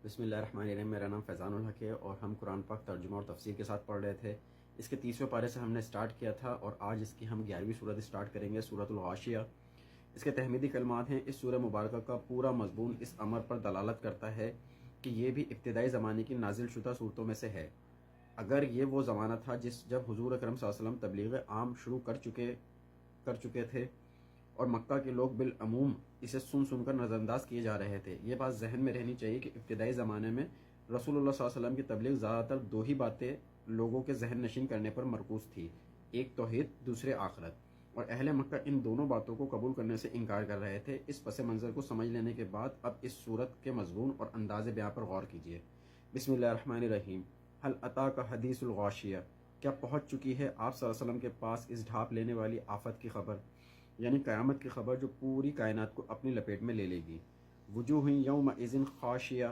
بسم اللہ الرحمن الرحیم۔ میرا نام فیضان الحق ہے اور ہم قرآن پاک ترجمہ اور تفسیر کے ساتھ پڑھ رہے تھے۔ اس کے 30ویں پارے سے ہم نے سٹارٹ کیا تھا اور آج اس کی ہم 11ویں صورت سٹارٹ کریں گے، سورۃ الغاشیہ۔ اس کے تحمیدی کلمات ہیں۔ اس سورہ مبارکہ کا پورا مضمون اس امر پر دلالت کرتا ہے کہ یہ بھی ابتدائی زمانے کی نازل شدہ صورتوں میں سے ہے۔ اگر یہ وہ زمانہ تھا جب حضور اکرم صلی اللہ علیہ وسلم تبلیغ عام شروع کر چکے تھے اور مکہ کے لوگ بالعموم اسے سن کر نظر انداز کیے جا رہے تھے۔ یہ بات ذہن میں رہنی چاہیے کہ ابتدائی زمانے میں رسول اللہ صلی اللہ علیہ وسلم کی تبلیغ زیادہ تر دو ہی باتیں لوگوں کے ذہن نشین کرنے پر مرکوز تھی، ایک توحید، دوسرے آخرت، اور اہل مکہ ان دونوں باتوں کو قبول کرنے سے انکار کر رہے تھے۔ اس پس منظر کو سمجھ لینے کے بعد اب اس صورت کے مضمون اور انداز بیان پر غور کیجیے۔ بسم اللہ الرحمن الرحیم۔ هل اتاک حدیث الغاشیہ، کیا پہنچ چکی ہے آپ صلی اللہ علیہ وسلم کے پاس اس ڈھانپ لینے والی آفت کی خبر، یعنی قیامت کی خبر جو پوری کائنات کو اپنی لپیٹ میں لے لے گی۔ وجوہ یومئذ خاشیہ،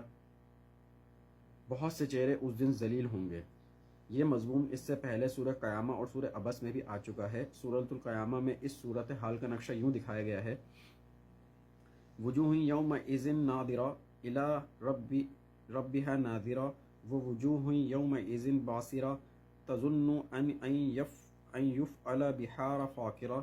بہت سے چہرے اس دن ذلیل ہوں گے۔ یہ مضمون اس سے پہلے سورہ قیامہ اور سورہ عبس میں بھی آ چکا ہے۔ سورۃ القیامہ میں اس صورت حال کا نقشہ یوں دکھایا گیا ہے: وجوہ یومئذ ناظرہ الی ربها ناظرہ ووجوہ یومئذ باسرہ تظن ان یفعل بہا فاقرہ۔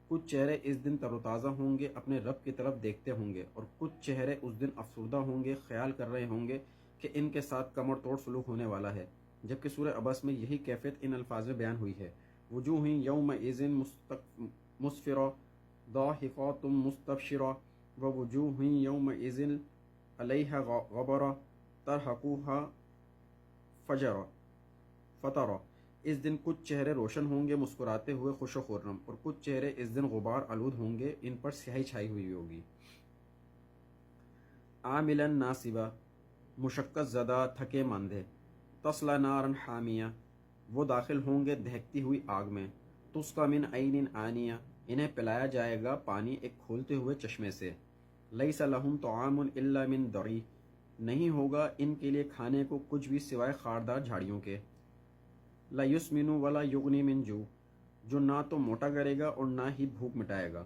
کچھ چہرے اس دن تر و تازہ ہوں گے، اپنے رب کی طرف دیکھتے ہوں گے، اور کچھ چہرے اس دن افسردہ ہوں گے، خیال کر رہے ہوں گے کہ ان کے ساتھ کمر توڑ سلوک ہونے والا ہے، جبکہ سورہ عبس میں یہی کیفیت ان الفاظ میں بیان ہوئی ہے: وجوہ یومئذ مسفرہ ضاحکۃ مستبشرہ ووجوہ یومئذ علیہا غبرہ ترہقها فترہ۔ اس دن کچھ چہرے روشن ہوں گے، مسکراتے ہوئے خوش و خرم، اور کچھ چہرے اس دن غبار آلود ہوں گے، ان پر سیاہی چھائی ہوئی ہوگی۔ عاملا ناصبہ، مشقت زدہ، تھکے ماندے۔ تصلی نارا حامیہ، وہ داخل ہوں گے دہکتی ہوئی آگ میں۔ تسقی من عین آنیہ، انہیں پلایا جائے گا پانی ایک کھولتے ہوئے چشمے سے۔ لیس لہم طعام الا من ضریع، نہیں ہوگا ان کے لیے کھانے کو کچھ بھی سوائے خاردار جھاڑیوں کے۔ لا یسمن ولا یغنی من جوع، جو نہ تو موٹا کرے گا اور نہ ہی بھوک مٹائے گا،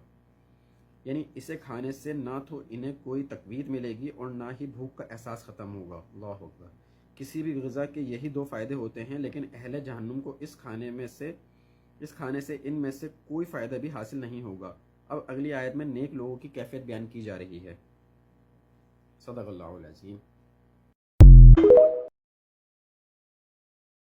یعنی اسے کھانے سے نہ تو انہیں کوئی تقویت ملے گی اور نہ ہی بھوک کا احساس ختم ہوگا۔ اللہ اکبر۔ کسی بھی غذا کے یہی دو فائدے ہوتے ہیں، لیکن اہل جہنم کو اس کھانے سے ان میں سے کوئی فائدہ بھی حاصل نہیں ہوگا۔ اب اگلی آیت میں نیک لوگوں کی کیفیت بیان کی جا رہی ہے۔ صدق اللہ العظیم۔